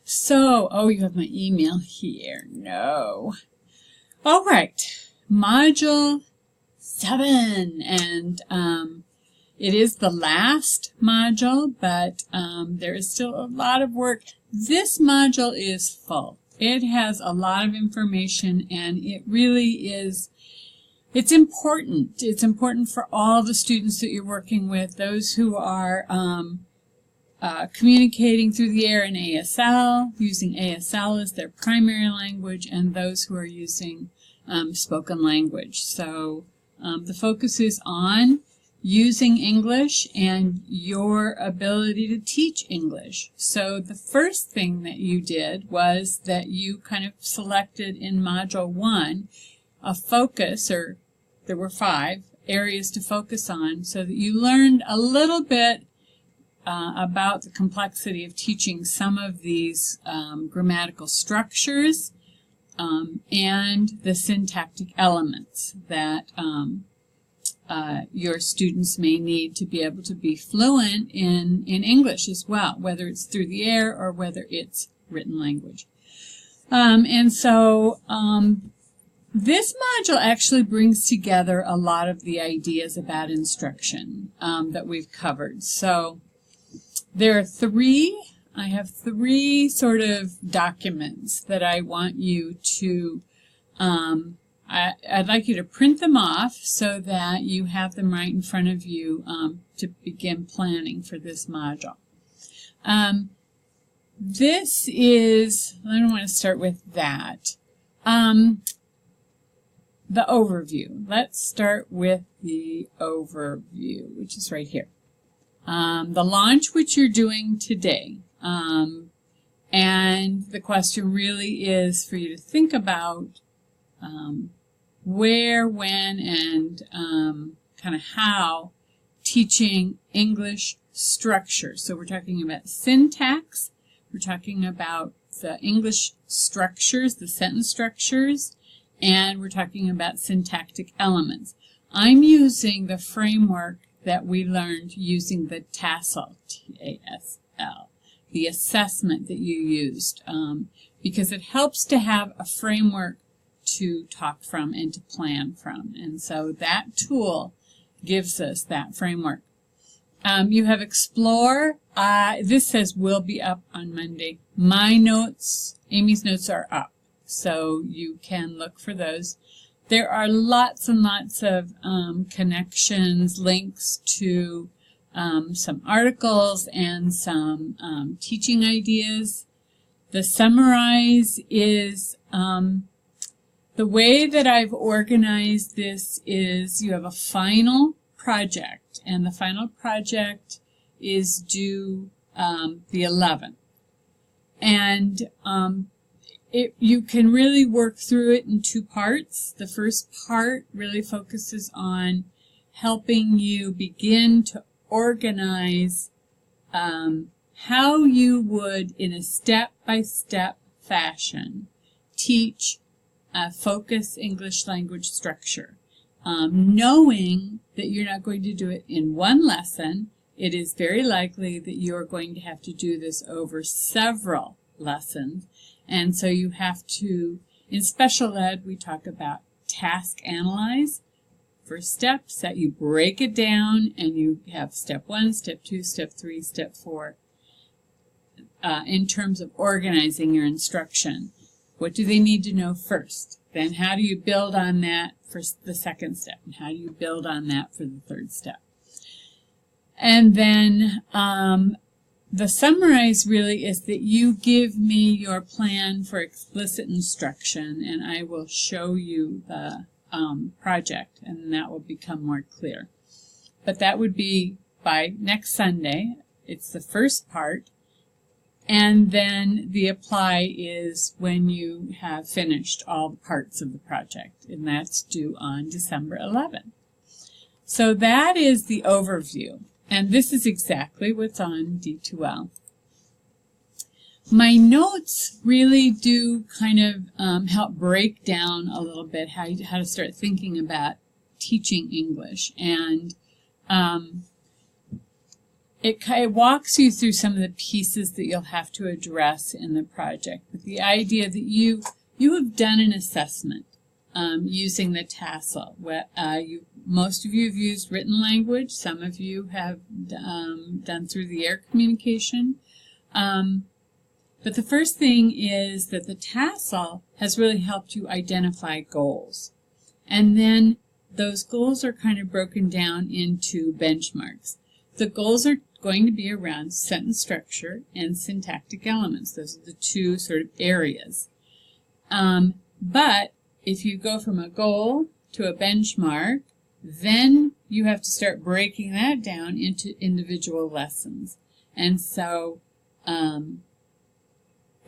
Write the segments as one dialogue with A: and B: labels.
A: So, oh, you have my email here. No. All right. Module 7. And it is the last module, but there is still a lot of work. This module is full. It has a lot of information, and it really is, it's important. It's important for all the students that you're working with, those who are communicating through the air in ASL, using ASL as their primary language, and those who are using spoken language. So the focus is on using English and your ability to teach English. So the first thing that you did was that you kind of selected in Module 1 a focus, or there were 5 areas to focus on, so that you learned a little bit about the complexity of teaching some of these grammatical structures and the syntactic elements that your students may need to be able to be fluent in English as well, whether it's through the air or whether it's written language. And so this module actually brings together a lot of the ideas about instruction that we've covered. So there are I have 3 sort of documents that I want you to, I'd like you to print them off so that you have them right in front of you to begin planning for this module. This is, I don't want to start with that. The overview. Let's start with the overview, which is right here. The launch, which you're doing today. And the question really is for you to think about where, when, and kind of how teaching English structure. So we're talking about syntax, we're talking about the English structures, the sentence structures, and we're talking about syntactic elements. I'm using the framework that we learned using the TASL, T-A-S-L, the assessment that you used, because it helps to have a framework to talk from and to plan from. And so that tool gives us that framework. You have Explore. This says will be up on Monday. My notes, Amy's notes are up, so you can look for those. There are lots and lots of connections, links to some articles and some teaching ideas. The Summarize is the way that I've organized this is you have a final project, and the final project is due the 11th. And you can really work through it in 2 parts. The first part really focuses on helping you begin to organize how you would, in a step-by-step fashion, teach a focus English language structure. Knowing that you're not going to do it in one lesson, it is very likely that you're going to have to do this over several lessons. And so you have to, in special ed, we talk about task analyze. First step, that you break it down and you have step 1, step 2, step 3, step 4 in terms of organizing your instruction. What do they need to know first? Then how do you build on that for the second step? And how do you build on that for the third step? And then the Summarize really is that you give me your plan for explicit instruction, and I will show you the project, and that will become more clear. But that would be by next Sunday. It's the first part. And then the Apply is when you have finished all the parts of the project, and that's due on December 11th. So that is the overview. And this is exactly what's on D2L. My notes really do kind of help break down a little bit how to start thinking about teaching English. And it walks you through some of the pieces that you'll have to address in the project. But the idea that you have done an assessment using the tassel. Most of you have used written language. Some of you have done through the air communication. But the first thing is that the tassel has really helped you identify goals. And then those goals are kind of broken down into benchmarks. The goals are going to be around sentence structure and syntactic elements. Those are the two sort of areas. But if you go from a goal to a benchmark, then you have to start breaking that down into individual lessons. And so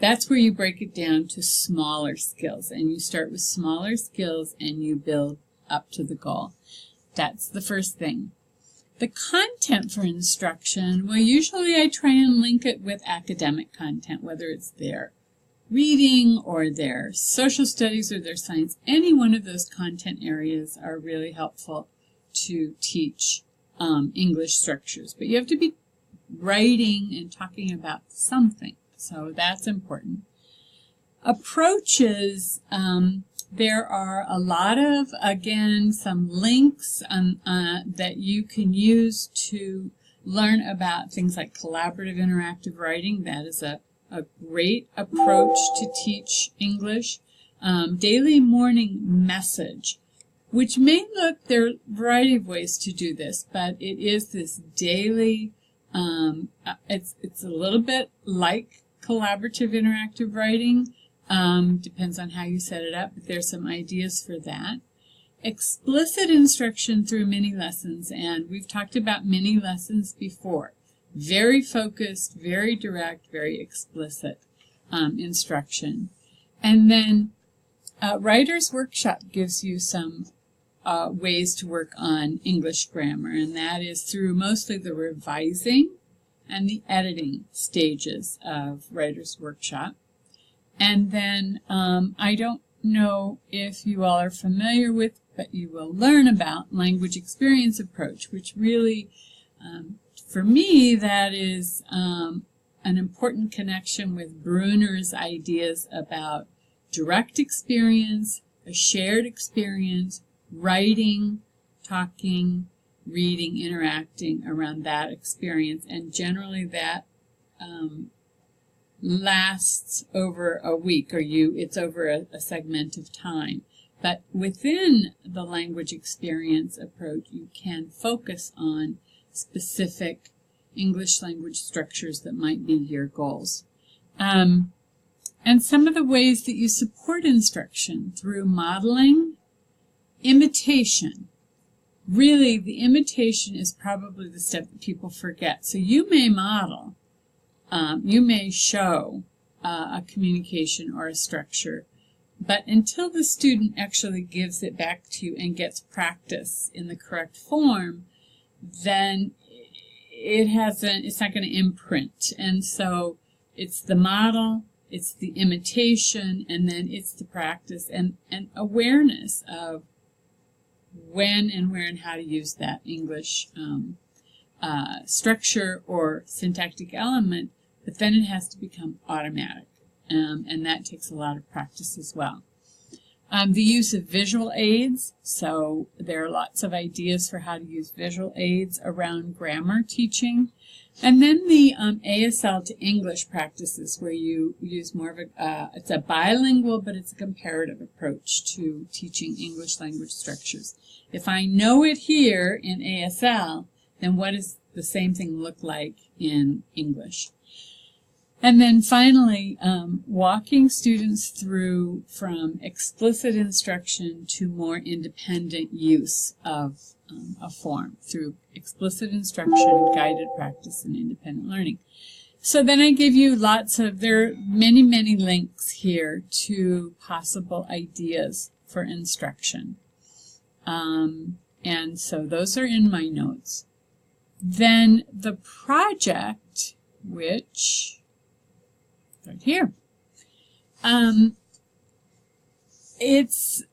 A: that's where you break it down to smaller skills. And you start with smaller skills and you build up to the goal. That's the first thing. The content for instruction, well, usually I try and link it with academic content, whether it's their reading or their social studies or their science. Any one of those content areas are really helpful to teach English structures. But you have to be writing and talking about something, so that's important. Approaches, there are a lot of, again, some links that you can use to learn about things like collaborative interactive writing. That is a great approach to teach English. Daily morning message, which may look, there are a variety of ways to do this, but it is this daily, it's a little bit like collaborative interactive writing. Depends on how you set it up, but there's some ideas for that. Explicit instruction through mini lessons, and we've talked about mini lessons before. Very focused, very direct, very explicit instruction. And then Writer's Workshop gives you some ways to work on English grammar, and that is through mostly the revising and the editing stages of Writer's Workshop. And then I don't know if you all are familiar with, but you will learn about language experience approach, which really, for me, that is an important connection with Bruner's ideas about direct experience, a shared experience, writing, talking, reading, interacting around that experience, and generally that lasts over a week, or it's over a segment of time. But within the language experience approach, you can focus on specific English language structures that might be your goals. And some of the ways that you support instruction through modeling, imitation. Really, the imitation is probably the step that people forget. So you may model, you may show a communication or a structure, but until the student actually gives it back to you and gets practice in the correct form, then it's not going to imprint. And so it's the model, it's the imitation, and then it's the practice and awareness of when and where and how to use that English structure or syntactic element, but then it has to become automatic, and that takes a lot of practice as well. The use of visual aids, so there are lots of ideas for how to use visual aids around grammar teaching. And then the ASL to English practices, where you use more of it's a bilingual, but it's a comparative approach to teaching English language structures. If I know it here in ASL, then what does the same thing look like in English? And then finally, walking students through from explicit instruction to more independent use of a form through explicit instruction, guided practice, and independent learning. So then I give you there are many, many links here to possible ideas for instruction. And so those are in my notes. Then the project, which right here. It's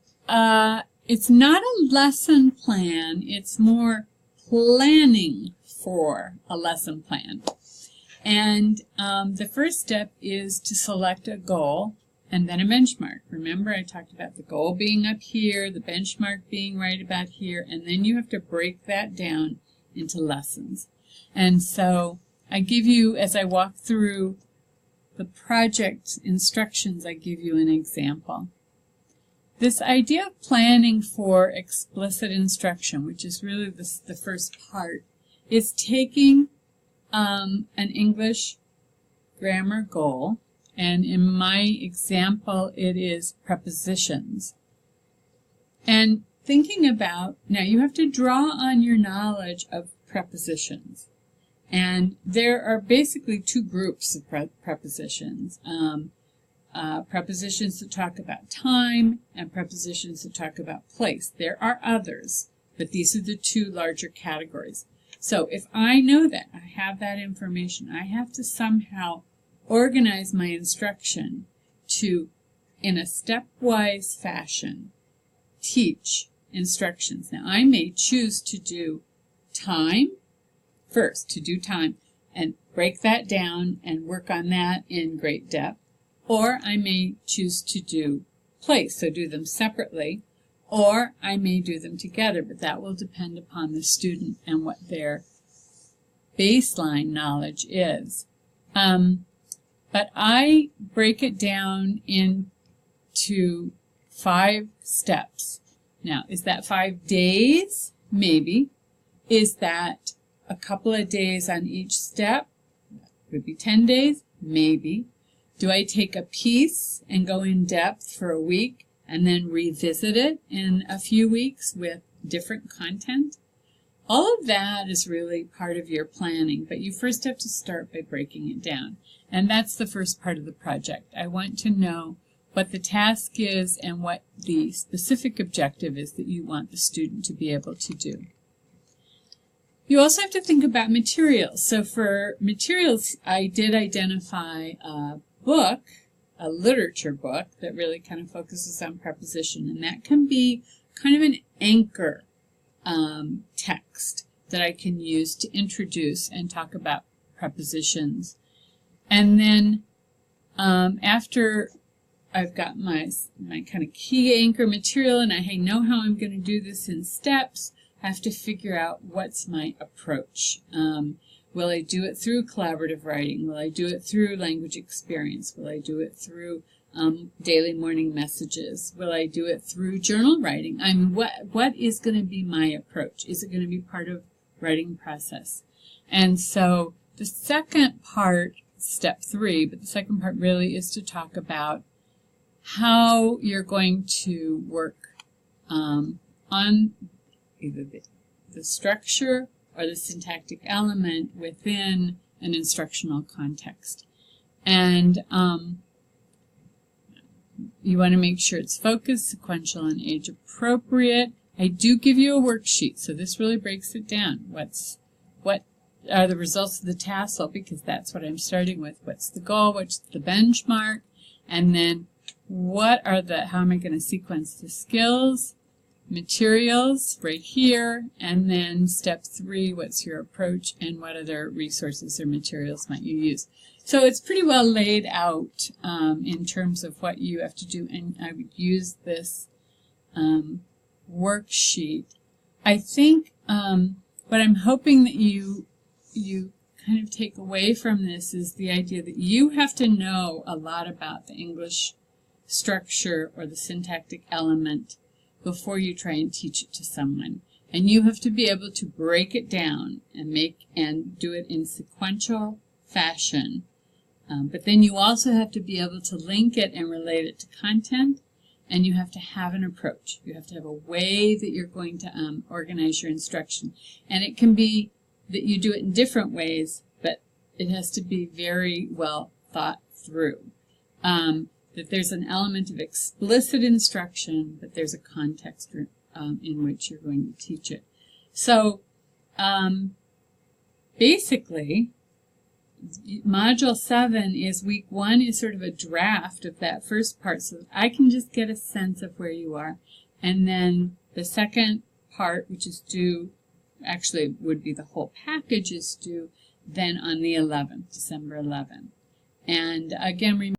A: not a lesson plan, it's more planning for a lesson plan. And the first step is to select a goal and then a benchmark. Remember, I talked about the goal being up here, the benchmark being right about here, and then you have to break that down into lessons. And so I give you, as I walk through the project instructions, I give you an example. This idea of planning for explicit instruction, which is really the first part, is taking an English grammar goal, and in my example it is prepositions, and thinking about, now you have to draw on your knowledge of prepositions, and there are basically two groups of prepositions. Prepositions that talk about time and prepositions that talk about place. There are others, but these are the two larger categories. So if I know that, I have that information, I have to somehow organize my instruction to, in a stepwise fashion, teach instructions. Now I may choose to do time first, and break that down and work on that in great depth. Or I may choose to do place, so do them separately, or I may do them together, but that will depend upon the student and what their baseline knowledge is. But I break it down into 5 steps. Now, is that 5 days? Maybe. Is that a couple of days on each step? Could be 10 days? Maybe. Do I take a piece and go in depth for a week and then revisit it in a few weeks with different content? All of that is really part of your planning, but you first have to start by breaking it down. And that's the first part of the project. I want to know what the task is and what the specific objective is that you want the student to be able to do. You also have to think about materials. So for materials, I did identify a book, a literature book, that really kind of focuses on preposition, and that can be kind of an anchor text that I can use to introduce and talk about prepositions. And then after I've got my kind of key anchor material and I know how I'm going to do this in steps, I have to figure out what's my approach. Will I do it through collaborative writing? Will I do it through language experience? Will I do it through daily morning messages? Will I do it through journal writing? I mean, what is going to be my approach? Is it going to be part of writing process? And so the second part, step 3, but the second part really is to talk about how you're going to work on either the structure or the syntactic element within an instructional context. And you want to make sure it's focused, sequential, and age appropriate. I do give you a worksheet, so this really breaks it down. What are the results of the tassel, because that's what I'm starting with. What's the goal? What's the benchmark? And then how am I going to sequence the skills? Materials right here, and then step 3, what's your approach and what other resources or materials might you use. So it's pretty well laid out in terms of what you have to do, and I would use this worksheet. I think what I'm hoping that you kind of take away from this is the idea that you have to know a lot about the English structure or the syntactic element before you try and teach it to someone. And you have to be able to break it down and do it in sequential fashion. But then you also have to be able to link it and relate it to content, and you have to have an approach. You have to have a way that you're going to organize your instruction. And it can be that you do it in different ways, but it has to be very well thought through. That there's an element of explicit instruction, but there's a context in which you're going to teach it. So basically, Module 7 is week 1 is sort of a draft of that first part, so that I can just get a sense of where you are. And then the second part, which is due actually would be the whole package is due then on the 11th, December 11th. And again, remember